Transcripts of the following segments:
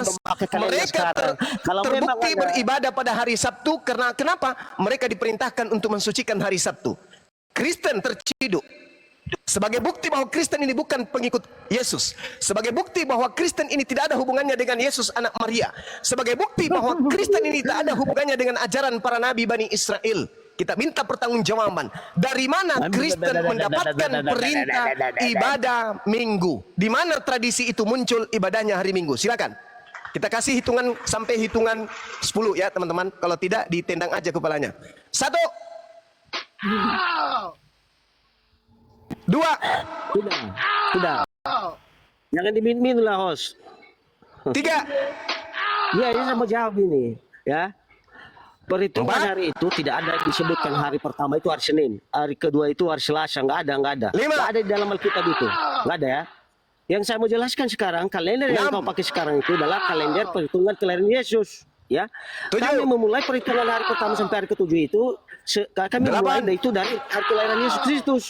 memakai kalender mereka sekarang. Kalau memang terbukti ada... beribadah pada hari Sabtu karena kenapa? Mereka diperintahkan untuk mensucikan hari Sabtu. Kristen terciduk. Sebagai bukti bahwa Kristen ini bukan pengikut Yesus. Sebagai bukti bahwa Kristen ini tidak ada hubungannya dengan Yesus anak Maria. Sebagai bukti bahwa Kristen ini tak ada hubungannya dengan ajaran para nabi Bani Israel. Kita minta pertanggungjawaban. Dari mana Kristen mendapatkan perintah ibadah Minggu? Di mana tradisi itu muncul ibadahnya hari Minggu? Silakan. Kita kasih hitungan sampai hitungan 10 ya teman-teman. Kalau tidak ditendang aja kepalanya. 1 2 Sudah. Jangan dimin-min lah, host. 3 Ya, ini saya mau jawab ini, ya. Perhitungan hari itu tidak ada disebutkan hari pertama itu hari Senin, hari kedua itu hari Selasa, nggak ada. 5 Nggak ada di dalam Alkitab itu, nggak ada ya. Yang saya mau jelaskan sekarang, kalender yang kau pakai sekarang itu adalah kalender perhitungan kelahiran Yesus, ya. 7 Kami memulai perhitungan hari pertama sampai hari ketujuh itu, kami mulai itu dari hari kelahiran Yesus Kristus.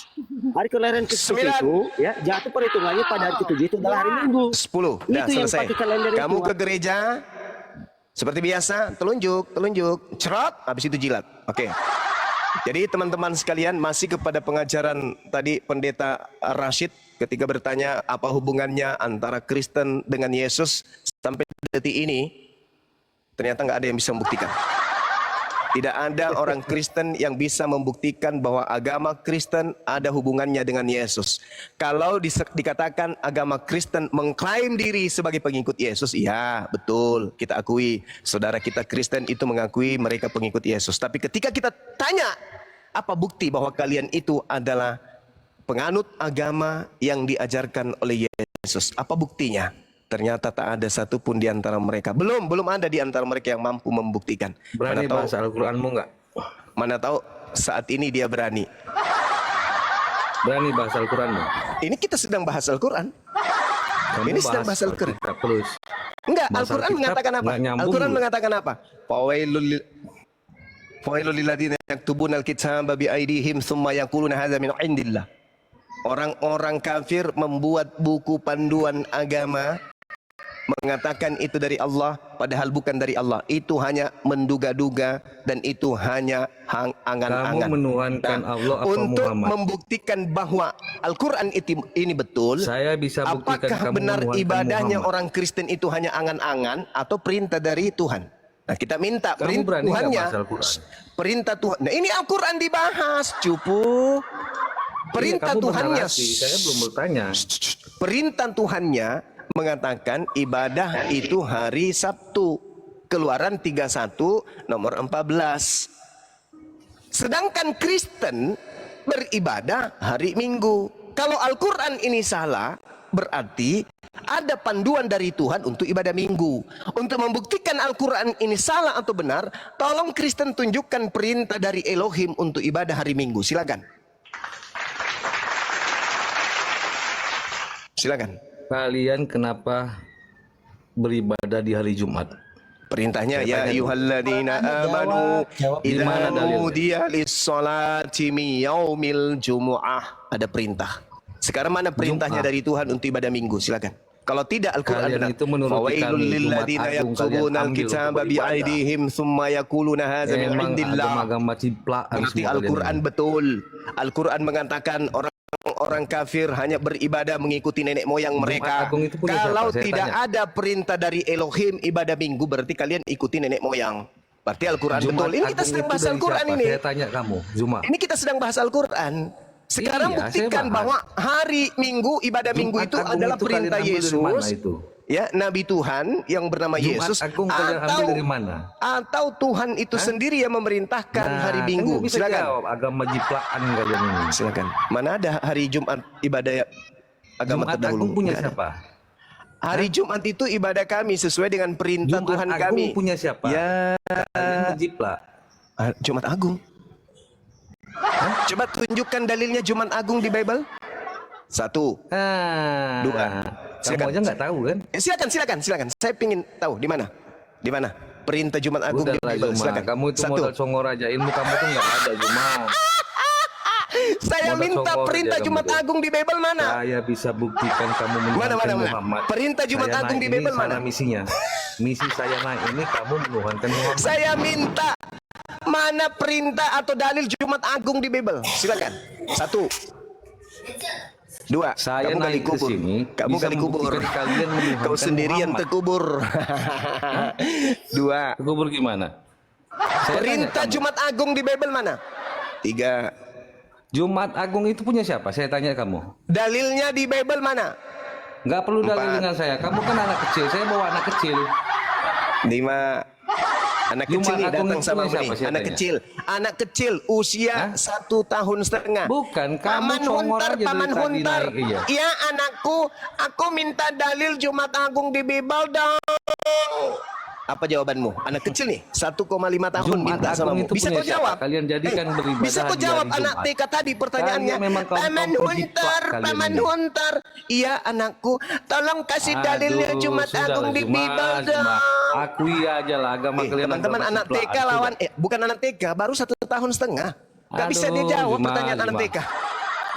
Hari kelahiran Kristus 9 itu, ya, jatuh perhitungannya pada hari ketujuh itu adalah hari Minggu. 10 Itu dah yang selesai. pakai kalender Kamu itu. ke gereja seperti biasa, telunjuk, cerot, habis itu jilat. Oke. Jadi teman-teman sekalian, masih kepada pengajaran tadi Pendeta Rashid ketika bertanya apa hubungannya antara Kristen dengan Yesus, sampai detik ini ternyata nggak ada yang bisa membuktikan. Tidak ada orang Kristen yang bisa membuktikan bahwa agama Kristen ada hubungannya dengan Yesus. Kalau dikatakan agama Kristen mengklaim diri sebagai pengikut Yesus, iya betul, kita akui. Saudara kita Kristen itu mengakui mereka pengikut Yesus. Tapi ketika kita tanya, apa bukti bahwa kalian itu adalah penganut agama yang diajarkan oleh Yesus? Apa buktinya? Ternyata tak ada satupun di antara mereka. Belum ada di antara mereka yang mampu membuktikan. Berani bahasa Al-Quranmu enggak? Mana tahu saat ini dia berani. Berani bahasa Al-Quranmu? Ini kita sedang bahas Al-Quran. Ini sedang bahas Al-Quran. Enggak, Al-Quran mengatakan apa? Al-Quran mengatakan apa? Fawailul lilladzina yaktubuna al-kitaba bi aydihim tsumma yaquluna hadza min indillah. Orang-orang kafir membuat buku panduan agama mengatakan itu dari Allah, padahal bukan dari Allah. Itu hanya menduga-duga dan itu hanya angan-angan. Kamu menuhankan Allah apa untuk Muhammad? Membuktikan bahwa Al-Quran ini betul, saya bisa buktikan apakah kamu benar ibadahnya Muhammad. orang Kristen itu hanya angan-angan atau perintah dari Tuhan? Nah, kita minta Kamu berani Tuhannya, perintah Tuhan. Nah, ini Al-Quran dibahas, cupu. Perintah Tuhannya, saya belum bertanya. Perintah Tuhannya mengatakan ibadah itu hari Sabtu. Keluaran 31 nomor 14. Sedangkan Kristen beribadah hari Minggu. Kalau Al-Quran ini salah, berarti ada panduan dari Tuhan untuk ibadah Minggu. Untuk membuktikan Al-Quran ini salah atau benar, tolong Kristen tunjukkan perintah dari Elohim untuk ibadah hari Minggu. Silakan. Silakan. Kalian kenapa beribadah di hari Jumat? Perintahnya ya ayyuhalladzina amanu idza nudiya lis-sholati min yaumil jumu'ah. Ada perintah. Sekarang mana perintahnya dari Tuhan untuk ibadah Minggu? Silakan. Kalau tidak Al-Qur'an benar. Fawailul lilladzina yaktubuna al-kitaba bi aydihim tsumma yaquluna hadza min indillah. Berarti Al-Qur'an betul. Al-Qur'an mengatakan orang kafir hanya beribadah mengikuti nenek moyang mereka. Kalau tidak ada perintah dari Elohim ibadah Minggu, berarti kalian ikuti nenek moyang. Berarti Al-Quran betul. Ini kita sedang bahas Al-Quran ini. Saya tanya kamu, Zuma. Ini kita sedang bahas Al-Quran. Sekarang buktikan bahwa hari Minggu, ibadah Minggu itu adalah perintah Yesus. Ya, Nabi Tuhan yang bernama Yesus, Agung ambil dari mana? Atau Tuhan itu sendiri yang memerintahkan hari Minggu. Bisa Silakan. jawab, agama jiplakan kalian ini. Silakan. Mana ada hari Jumat ibadah agama Jumat terdahulu? Agung punya siapa? Hari Jumat itu ibadah kami sesuai dengan perintah Tuhan Agung kami. Punya siapa? Ya, kalian menjiplak. Jumat Agung. Coba tunjukkan dalilnya Jumat Agung di Bible. 1, 2. Kamu aja nggak tahu kan? Silakan. Saya pingin tahu di mana. Di mana? Perintah Jumat Agung di Bible. Silakan. Kamu itu modal songor aja, ilmu kamu tuh nggak ada, Jumat. Saya Modal minta songol perintah aja Jumat kamu tuh. Agung di Bible mana? Saya bisa buktikan kamu Mana, menuhankan mana, mana? Muhammad. Perintah Jumat Saya Agung naik di ini Bible sana mana? misinya. Misi saya naik ini kamu menuhankan Muhammad. Saya minta mana perintah atau dalil Jumat Agung di Bible? Silakan. 1, 2. Saya Kamu gali naik ke kubur. sini, Kamu bisa gali kubur. membuktikan kalian menuhankan Kau sendirian Muhammad. terkubur. 2. Kubur gimana? Saya Perintah tanya kamu. Jumat Agung di Bible mana? 3. Jumat Agung itu punya siapa? Saya tanya kamu. Dalilnya di Bible mana? Nggak perlu dalil 4. dengan saya. Kamu kan anak kecil. Saya bawa anak kecil. 5. Anak Jumat kecil nih Agung datang itu sama punya aku nih. siapa? Saya Anak tanya. kecil. Anak kecil usia Hah? 1 tahun setengah. Bukan, kamu Paman congor Hunter, aja dari Paman tadi Hunter. naik, iya. Iya anakku, aku minta dalil Jumat Agung di Bible dong. Apa jawabanmu? Anak kecil nih, 1,5 tahun Jumat minta sama Agung kamu. itu Bisa punya kau jawab? siapa? Kalian jadikan beribadah Bisa kau di jawab hari anak Jumat. TK tadi pertanyaannya? Kalian memang kaum Paman penjiplak Hunter, kalian Paman ini. Hunter. Iya anakku, tolong kasih dalilnya Aduh, Jumat Agung sudahlah, di Bible dong. Akui aja lah agama kalian. Teman-teman agama anak ciplak. TK lawan bukan anak TK, baru 1 tahun setengah. Gak bisa Aduh, dia jawab Juma, pertanyaan anak Juma. TK.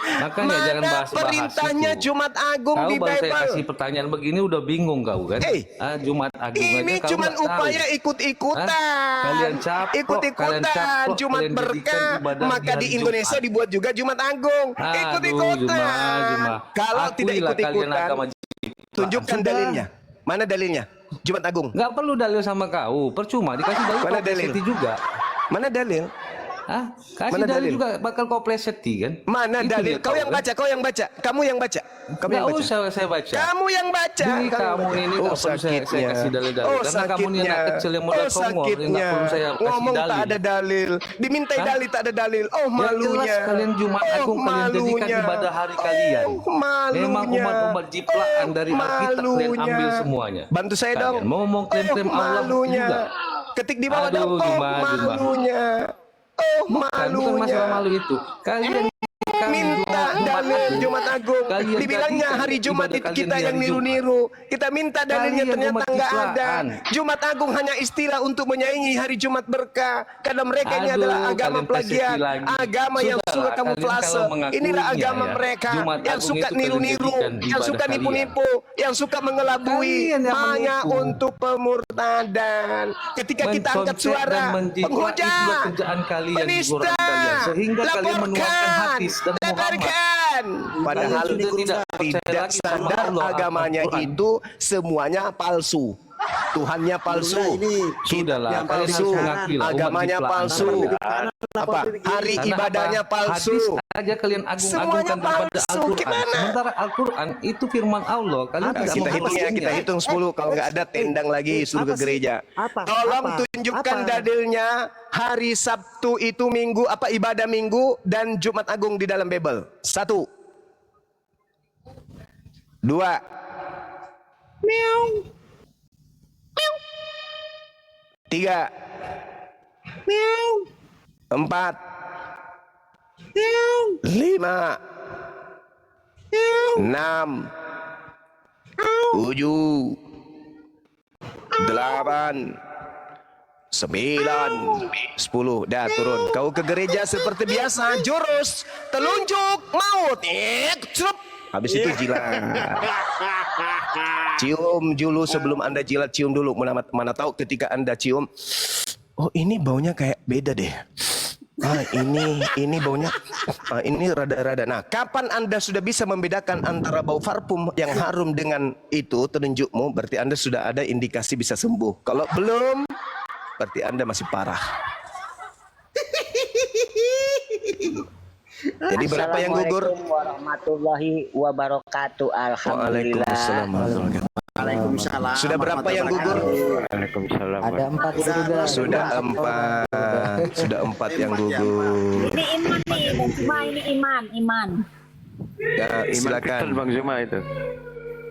Makanya jangan Mana bahas-bahas perintahnya itu. Jumat Agung Kau di baru saya Bible? kasih pertanyaan begini udah bingung kau kan? Hey, Jumat Agung Ini aja kau cuman nggak tahu. upaya ikut-ikutan. Hah? Kalian caplok, Ikut-ikutan. kalian caplok, Jumat kalian jadikan berkah. ibadah Maka di di hari Indonesia Jumat. dibuat juga Jumat Agung. Aduh, Ikut-ikutan. Juma. Kalau tidak Akuilah kalian ikut-ikutan, agama ciplak. tunjukkan Sudah. dalilnya. Mana dalilnya? Jumat Agung. Nggak perlu dalil sama kau, percuma dikasih dalil Mana kau dalil? pleseti juga. Mana dalil? Hah? Kasih Mana dalil dalil? juga bakal kau pleseti kan? Mana Itu dalil? dia Kau yang kan? baca, kau yang baca. Kamu yang baca. Kamu yang Nggak baca. usah saya baca. Kamu yang baca. Jadi kamu ini nggak perlu saya kasih dalil-dalil. Oh, Karena kamu ini sakitnya. anak kecil yang modal Oh, songol, yang sakitnya. nggak perlu saya kasih Ngomong tak dalil. ada dalil. Dimintai Hah? dalil tak ada dalil. Oh, Yang jelas malunya. kalian Jumat Oh, Agung kalian jadikan malunya. ibadah hari kalian. Oh, malunya. Memang umat-umat jiplakan dari Alkitab kalian ambil semuanya. Bantu saya Kalian dong. mau ngomong klaim-klaim Allah malunya. juga. Ketik di bawah Aduh, dong. Oh, Juma. malunya. Oh, Bukan masalah malunya. malu itu. Kalian Minta dalil Jumat Agung. Kalian Dibilangnya jadikan hari Jumat ibadah itu kalian kita di yang hari niru-niru. Kita minta dalilnya Kalian ternyata umat nggak ada. ciptaan. Jumat Agung hanya istilah untuk menyaingi hari Jumat berkah. Karena mereka ini Aduh, adalah agama kalian plagiat, pleseti lagi. agama yang Sudahlah, suka kalian kamuflase. kalau mengakuinya Inilah agama ya, mereka Jumat yang Agung suka itu kalian niru-niru, jadikan yang suka ibadah nipu-nipu, yang suka mengelabui, Kalian yang hanya menipu. untuk pemurtadan. Ketika kita angkat Mencontek suara, dan menjiplak, penghujat, itulah kerjaan kalian di penista, Quran kalian. Sehingga kalian menuangkan hadis dan Muhammad. lebarkan. Padahal Kalian sudah tidak percaya tidak lagi sama sadar Allah, agamanya Al-Quran. itu semuanya palsu. Tuhannya palsu, Sudahlah, yang kalian palsu, harus mengakui lah, umat agamanya jiplak. palsu, apa hari Karena ibadahnya apa? palsu. Hadis aja kalian Semuanya agung-agungkan daripada palsu. Al-Quran. Gimana? Sementara Al-Quran itu firman Allah. Kalian tidak Kita hitung ya, kita hitung 10. Kalau nggak ada tendang lagi suruh ke gereja. Tolong tunjukkan dalilnya hari Sabtu itu minggu apa ibadah minggu dan Jumat Agung di dalam Bible. 1, 2, 3, 4, 5, 6, 7, 8, 9, 10. Dah turun. Kau ke gereja seperti biasa. Jurus telunjuk maut. Cerup. Habis itu jilat. Cium dulu sebelum Anda jilat, cium dulu. Mana tahu ketika Anda cium, oh ini baunya kayak beda deh. Ini baunya ini rada-rada. Nah, kapan Anda sudah bisa membedakan antara bau parfum yang harum dengan itu telunjukmu, berarti Anda sudah ada indikasi bisa sembuh. Kalau belum, berarti Anda masih parah. Jadi berapa yang gugur? Assalamualaikum warahmatullahi wabarakatuh. Alhamdulillah. Waalaikumsalam warahmatullahi wabarakatuh. Waalaikumsalam. Sudah berapa yang gugur? Ada 4 sudah. Sudah 4. Sudah 4 yang gugur. Ini iman nih, dan cuma ini iman. Ya, silakan. Bang Zuma itu.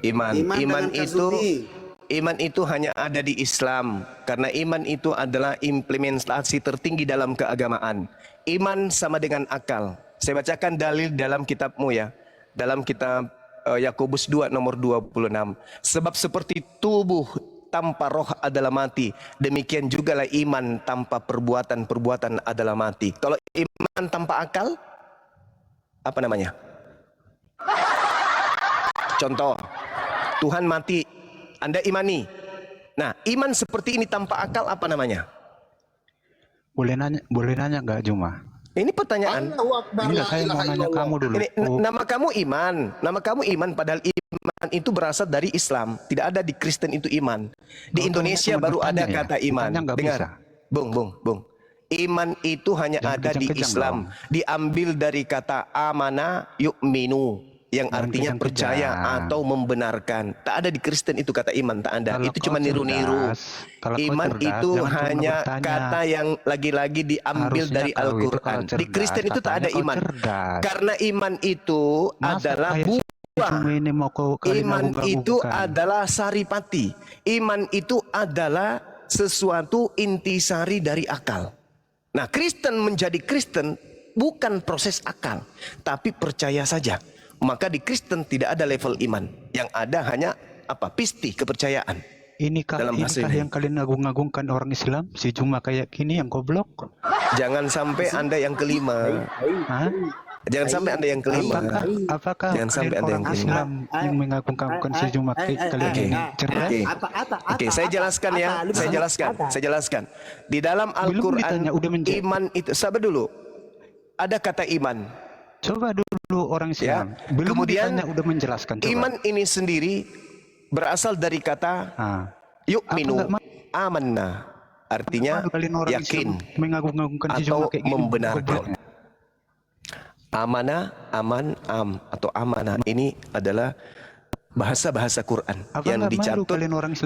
Iman dengan itu Kazumi. iman itu hanya ada di Islam karena iman itu adalah implementasi tertinggi dalam keagamaan. Iman sama dengan akal. Saya bacakan dalil dalam kitabmu ya. Dalam kitab Yakobus 2 nomor 26. Sebab seperti tubuh tanpa roh adalah mati, demikian jugalah iman tanpa perbuatan adalah mati. Kalau iman tanpa akal, apa namanya? Contoh, Tuhan mati, Anda imani. Nah, iman seperti ini tanpa akal apa namanya? Boleh nanya nggak Juma? Ini pertanyaan. Enggak, saya mau nanya kamu dulu. Ini, nama kamu iman, padahal iman itu berasal dari Islam. Tidak ada di Kristen itu iman. Di Indonesia baru ada kata iman. Dengar, Bung. Iman itu hanya ada di Islam. Diambil dari kata amana yu'minu, yang artinya percaya atau membenarkan. Tak ada di Kristen itu kata iman, tak ada. Itu cuma niru-niru. Iman itu hanya kata yang lagi-lagi diambil dari Al-Quran. Di Kristen itu tak ada iman. Karena iman itu adalah buah. Iman itu adalah saripati. Iman itu adalah sesuatu intisari dari akal. Nah, Kristen menjadi Kristen bukan proses akal, tapi percaya saja. Maka di Kristen tidak ada level iman. Yang ada hanya apa? Pisti, kepercayaan. Inikah yang kalian agung-agungkan orang Islam? Si Juma kayak gini yang goblok. Jangan sampai Anda yang kelima. Hah? Jangan sampai Anda yang kelima. Apakah Jangan sampai Anda yang kelima. Islam yang mengagungkan si Juma kalian ini cerdas? Oke, saya jelaskan ya. Saya jelaskan. Di dalam Al-Quran, iman itu, sabar dulu. Ada kata iman. Coba dulu orang Islam. Ya. Belum Kemudian ditanya udah menjelaskan. Coba. Iman ini sendiri berasal dari kata yu'minu, amanna. Artinya yakin atau membenarkan. Amanah, atau amanah ini adalah bahasa-bahasa Quran yang dicatut,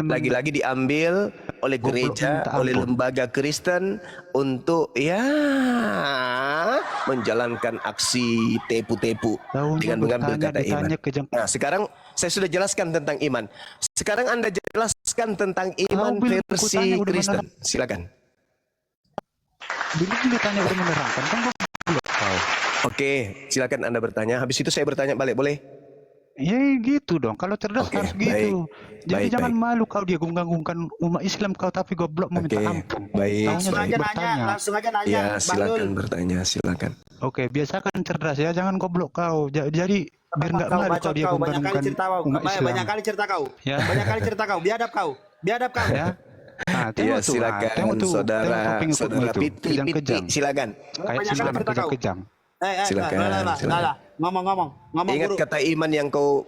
lagi-lagi diambil oleh gereja, oleh lembaga Kristen untuk menjalankan aksi tepu-tepu dengan mengambil kata iman. Nah, sekarang saya sudah jelaskan tentang iman. Sekarang Anda jelaskan tentang iman versi Kristen. Silakan. Belum ditanya udah menerangkan kan? Oke, silakan Anda bertanya. Habis itu saya bertanya balik, boleh? Ya gitu dong. Kalau cerdas harus gitu. Jadi jangan malu kau dia gunggang-gungkan umat Islam kau tapi goblok meminta ampun. Langsung aja nanya. Ya, silakan bertanya, silakan. Oke, biasakan cerdas ya, jangan goblok kau. Jadi biar enggak malu kau dia gunggang-gungkan umat Islam. Banyak kali cerita kau. Ya. Banyak kali cerita kau. Biadab kau. Ya. Nah, ya, silakan saudara Piti, silakan. Kayak Islam kejam-kejam. Silakan. Ngomong Ingat guru. kata iman yang kau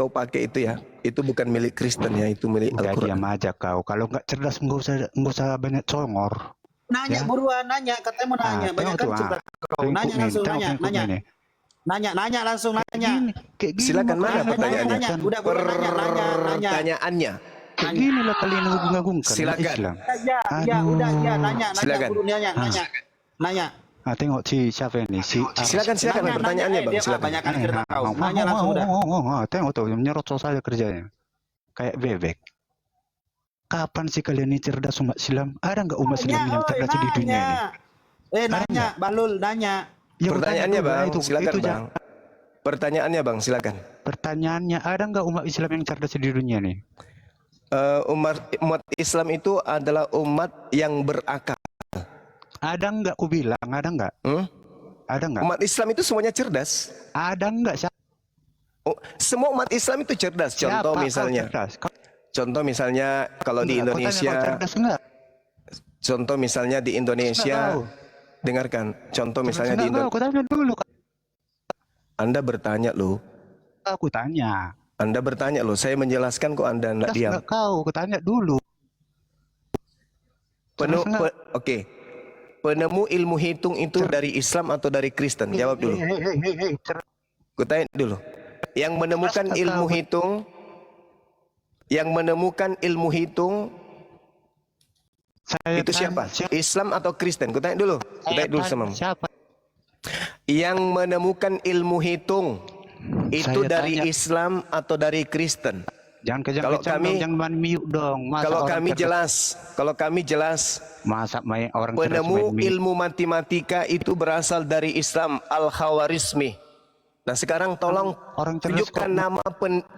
pakai itu ya, itu bukan milik Kristen ya, itu milik Al-Quran. Diam aja kau. Kalau nggak cerdas nggak usah banyak congor. Nanya buruan, nanya. Katanya mau nanya. Banyak kan cerita kau. Nanya langsung, nanya langsung, nanya. Silakan, mana pertanyaannya? Udah nanya. Pertanyaannya. Kayak gini lah kalian ngagungkan Silakan. Ya, udah, nanya. Silakan. Guru nanya. Tengok siapa ini? Silakan pertanyaannya Bang, silakan. Banyak kali cerita kau. Nanya langsung udah. Tengok tuh, nyerocos saja kerjanya. Kayak bebek. Kapan sih kalian ini cerdas umat Islam? Ada nggak umat Islam yang cerdas di dunia ini? Nanya, Balul, nanya. Ya, pertanyaannya Bang, silakan Bang. Pertanyaannya Bang, silakan. Pertanyaannya, ada nggak umat Islam yang cerdas di dunia nih? Umat Islam itu adalah umat yang berakal. Ada nggak? Ku bilang ada nggak? Ada nggak? Umat Islam itu semuanya cerdas. Ada nggak? Semua umat Islam itu cerdas. Contoh misalnya kalau di Indonesia. Contoh misalnya di Indonesia. Dengarkan. Contoh misalnya di Indonesia. Anda bertanya loh. Aku tanya. Anda bertanya loh. Saya menjelaskan kok Anda tidak diam. Kau tanya dulu. Oke. Penemu ilmu hitung itu dari Islam atau dari Kristen? Jawab dulu. Kutanya dulu. Yang menemukan ilmu hitung, itu siapa? Islam atau Kristen? Kutanya dulu. Sama. Siapa? Yang menemukan ilmu hitung itu dari Islam atau dari Kristen? Kalau kami jelas, masa orang penemu ilmu matematika itu berasal dari Islam, Al-Khawarizmi. Nah sekarang tolong tunjukkan nama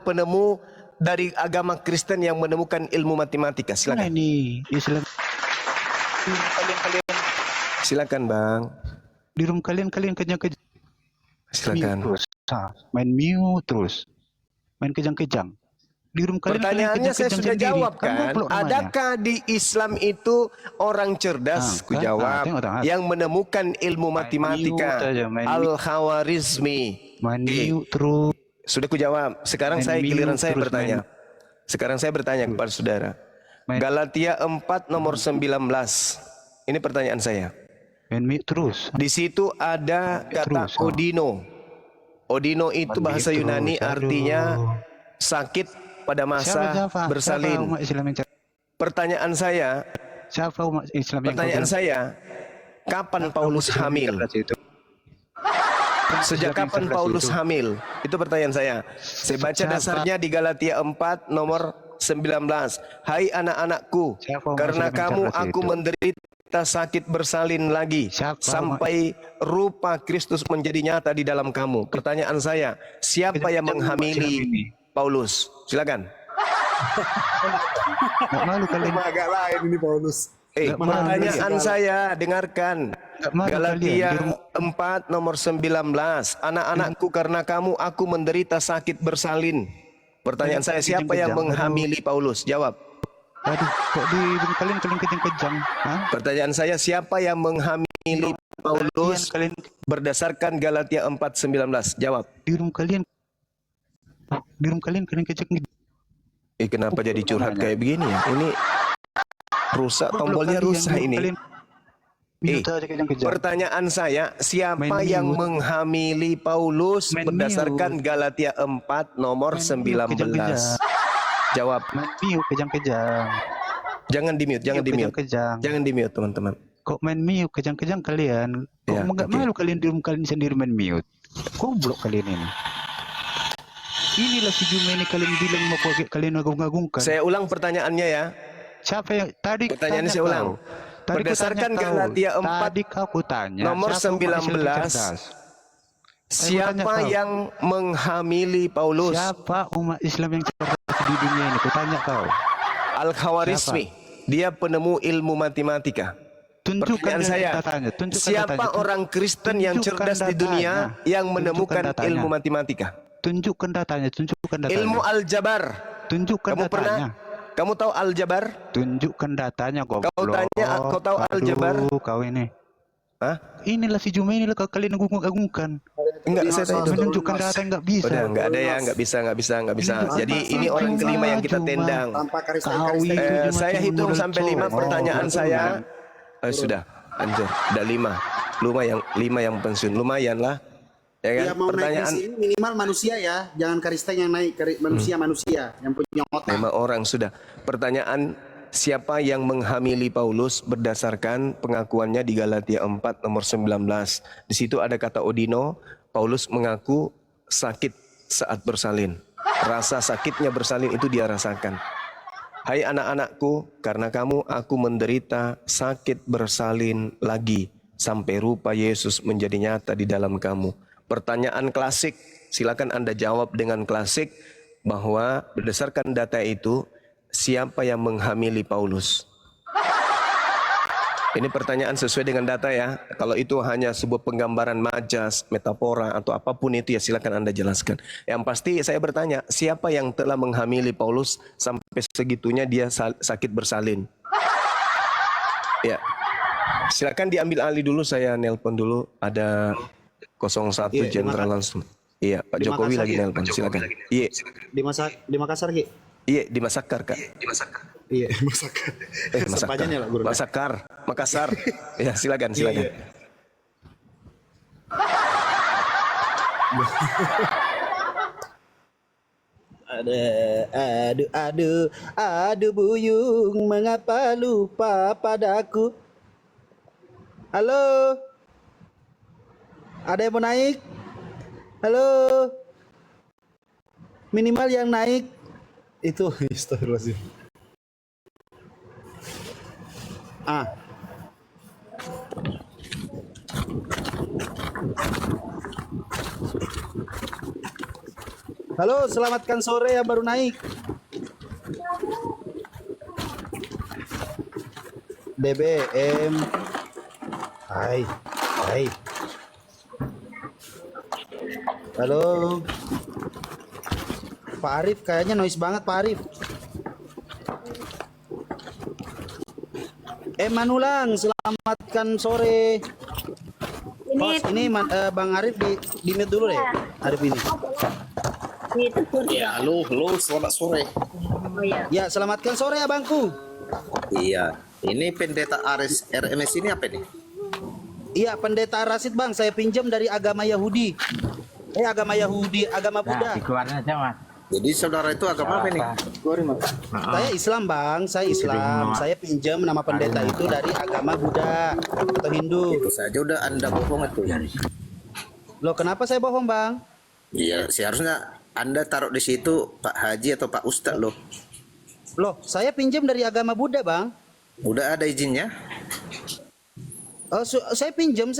penemu dari agama Kristen yang menemukan ilmu matematika. Silakan. Ini Islam. Silakan Bang. Di rumah kalian kerja. Silakan. Terus, main mute terus, main kejang-kejang. Di room kalian Pertanyaannya saya sudah sendiri. jawab kan. goblok namanya. Adakah di Islam itu orang cerdas? Ku jawab. Yang menemukan ilmu matematika. Al-Khawarizmi. Main mute terus. Sudah ku jawab. Sekarang giliran saya bertanya. Sekarang saya bertanya kepada saudara. Galatia 4 nomor 19. Ini pertanyaan saya. Main mute terus. Di situ ada kata odino. Odino itu bahasa Yunani artinya sakit pada masa bersalin. Pertanyaan saya, pertanyaan saya, kapan Paulus hamil? Sejak kapan Paulus hamil? Itu pertanyaan saya. Saya baca dasarnya di Galatia 4 nomor 19. Hai anak-anakku, karena kamu aku menderita sakit bersalin lagi sampai rupa Kristus menjadi nyata di dalam kamu. Pertanyaan saya, siapa yang menghamili Paulus? Silakan. Nggak malu kalian. Agak lain ini Paulus. Pertanyaan saya, dengarkan. Galatia 4 nomor 19. Anak-anakku, karena kamu aku menderita sakit bersalin. Pertanyaan saya, siapa yang menghamili Paulus? Jawab. Aduh, kok di room kalian kejang-kejang? Pertanyaan saya, siapa yang menghamili Paulus berdasarkan Galatia 4:19? Jawab. Di room kalian kejang-kejang. Kenapa jadi curhat kayak begini ya? Ini rusak, tombolnya rusak ini. Pertanyaan saya, siapa yang menghamili Paulus berdasarkan Galatia 4 nomor 19? Jawab. Mute kejang-kejang. Jangan di-mute, jangan di-mute. Jangan di-mute, teman-teman. Kok main mute kejang-kejang kalian? Kok enggak malu kalian di room kalian sendiri main mute? Goblok kalian ini. Inilah si Juma ini kalian bilang mau kalian agung-agungkan. Saya ulang pertanyaannya ya. Siapa yang tadi? Pertanyaannya saya ulang. Berdasarkan Galatia 4 tadi aku tanya, nomor 19, siapa yang menghamili Paulus? Siapa umat Islam yang cerdas di dunia ini? Kutanya kau. Al-Khawarizmi. Dia penemu ilmu matematika. Pertanyaan saya, siapa orang Kristen yang cerdas di dunia yang menemukan ilmu matematika? Tunjukkan datanya, Ilmu aljabar. Tunjukkan datanya. Kamu tahu aljabar? Tunjukkan datanya, goblok. Kau tahu aljabar? Kau ini. Hah? Inilah si Juma inilah kalian agung-agungkan. Enggak, saya tahu. Menunjukkan data enggak bisa. Udah, enggak ada ya, enggak bisa. Jadi ini orang kelima yang kita tendang. Saya hitung sampai 5 pertanyaan saya. Sudah, hancur. Udah 5. Lima yang pensiun. Lumayan lah. Ya kan? Ya, mau pertanyaan naik di sini minimal manusia ya, jangan Kristen yang naik, manusia yang punya otak. 5 orang sudah. Pertanyaan, siapa yang menghamili Paulus berdasarkan pengakuannya di Galatia 4 nomor 19. Di situ ada kata odino. Paulus mengaku sakit saat bersalin. Rasa sakitnya bersalin itu dia rasakan. Hai anak-anakku, karena kamu aku menderita sakit bersalin lagi sampai rupa Yesus menjadi nyata di dalam kamu. Pertanyaan klasik, silakan Anda jawab dengan klasik bahwa berdasarkan data itu siapa yang menghamili Paulus? Ini pertanyaan sesuai dengan data ya. Kalau itu hanya sebuah penggambaran majas, metafora atau apapun itu ya silakan Anda jelaskan. Yang pasti saya bertanya, siapa yang telah menghamili Paulus sampai segitunya dia sakit bersalin? Ya. Silakan diambil alih dulu, saya nelpon dulu. Ada 01 Jenderal langsung. Iya, Pak Jokowi lagi nelpon. Silakan. Iya. Di Makassar, Ki. Iya, di Masakar, Kak. Iya, Masakar. Masakar. Makassar. Ya, silakan. Aduh buyung, mengapa lupa padaku? Halo? Ada yang mau naik? Halo? Minimal yang naik itu astagfirullahaladzim. Halo, selamatkan sore yang baru naik. BBM. Hai. Halo. Pak Arif, kayaknya noise banget Pak Arif. Manulang, selamatkan sore. Host, ini Bang Arif di mute dulu deh. Arif ini. Ya, halo, selamat sore. Oh ya. Ya, selamatkan sore abangku. Iya, ini pendeta Aris RMS ini apa nih? Iya, pendeta Rasid Bang, saya pinjam dari agama Yahudi. Agama Yahudi, agama Buddha. Dikeluarin aja mas. Jadi saudara itu agama apa nih? Saya Islam Bang, saya Islam. Saya pinjam nama pendeta itu dari agama Buddha atau Hindu. Itu saja udah Anda bohong itu. Loh, kenapa saya bohong Bang? Iya, seharusnya Anda taruh di situ Pak Haji atau Pak Ustadz loh. Loh, saya pinjam dari agama Buddha Bang. Udah ada izinnya? Oh, saya pinjam.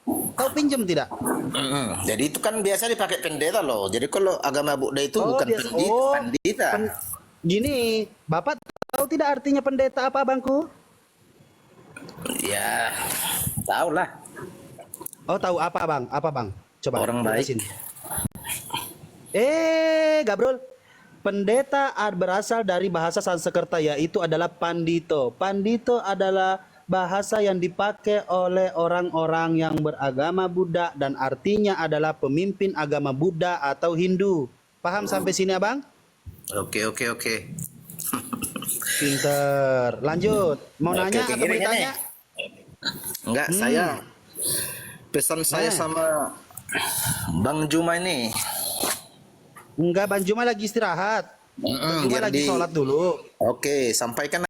Tahu pinjam tidak? Jadi itu kan biasa dipakai pendeta loh. Jadi kalau agama Buddha itu bukan biasa. pendeta. Gini, Bapak tahu tidak artinya pendeta apa Bangku? Ya, tahu lah. Oh, tahu apa Bang? Apa Bang? Coba Orang baik. jelasin. Gabrol. Pendeta berasal dari bahasa Sanskerta, yaitu adalah pandito. Pandito adalah bahasa yang dipakai oleh orang-orang yang beragama Buddha dan artinya adalah pemimpin agama Buddha atau Hindu. Paham sampai sini Abang? Oke. Pinter. Lanjut. Mau nanya atau mau tanya? Enggak, pesan saya sama Bang Juma ini. Enggak, Bang Juma lagi istirahat. Bang Juma lagi sholat dulu. Oke, sampaikan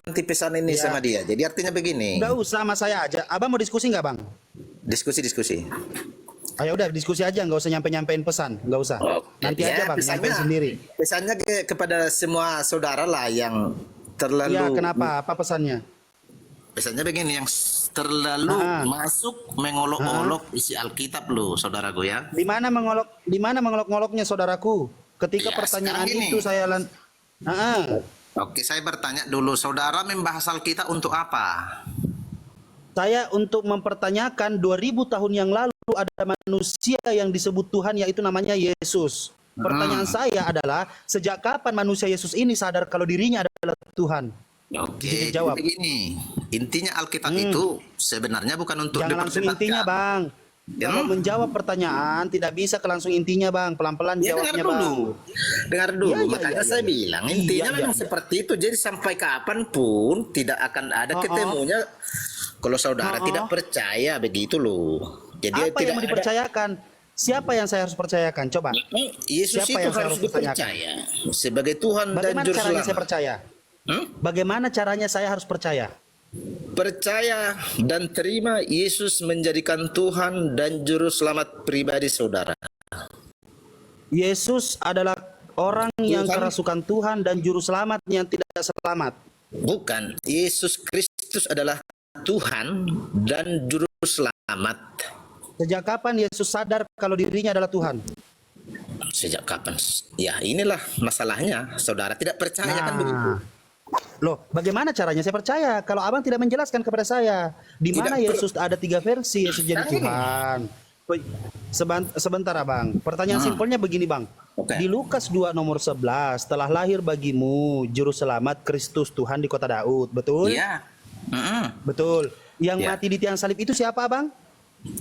nanti pesan ini sama dia. Jadi artinya begini. Enggak usah sama saya aja. Abang mau diskusi nggak Bang? Diskusi. Ayo udah diskusi aja, nggak usah nyampein pesan, nggak usah. Nanti aja Bang, nyampein sendiri. Pesannya kepada semua saudara lah yang terlalu. Ya, kenapa? Apa pesannya? Pesannya begini, yang terlalu masuk mengolok-olok isi Alkitab lo, saudaraku ya. Di mana mengolok-ngoloknya saudaraku? Ketika Ya, pertanyaan sekarang itu gini. saya Oke, saya bertanya dulu, saudara membahas Alkitab untuk apa? Saya untuk mempertanyakan 2000 tahun yang lalu ada manusia yang disebut Tuhan, yaitu namanya Yesus. Pertanyaan saya adalah, sejak kapan manusia Yesus ini sadar kalau dirinya adalah Tuhan? Oke, Jawab. jadi begini, intinya Alkitab itu sebenarnya bukan untuk Jangan langsung intinya Bang. Kalau menjawab pertanyaan tidak bisa ke langsung intinya Bang, pelan-pelan Ya, jawabnya dengar dulu. Iya, Makanya saya bilang intinya memang seperti itu. Jadi sampai kapanpun tidak akan ada ketemunya. Kalau saudara tidak percaya begitu loh. Jadi Apa yang mau dipercayakan? Siapa yang saya harus percayakan? Coba. Yesus Siapa itu yang saya harus harus pertanyakan? dipercaya sebagai Tuhan dan Bagaimana Juru caranya saya Selamat. percaya? Bagaimana caranya saya harus percaya? Percaya dan terima Yesus menjadikan Tuhan dan Juru Selamat pribadi saudara. Yesus adalah orang yang kerasukan Tuhan dan Juru Selamat yang tidak selamat. Bukan, Yesus Kristus adalah Tuhan dan Juru Selamat. Sejak kapan Yesus sadar kalau dirinya adalah Tuhan? Sejak kapan? Ya, inilah masalahnya. Saudara tidak percaya kan begitu. Loh, bagaimana caranya saya percaya kalau abang tidak menjelaskan kepada saya di mana Yesus ada 3 versi Yesus jadi Tuhan? Sebentar abang, pertanyaan simpelnya begini bang. Di Lukas 2 nomor 11, telah lahir bagimu Juru Selamat Kristus Tuhan di kota Daud, betul? Iya. Betul. Yang mati di tiang salib itu siapa abang?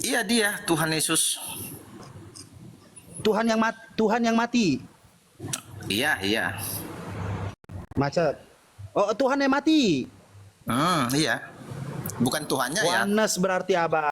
Iya, dia Tuhan Yesus. Tuhan yang mati. Iya. Macet. Oh, Tuhan yang mati. Iya. Bukan Tuhannya ya. Oneness berarti abang.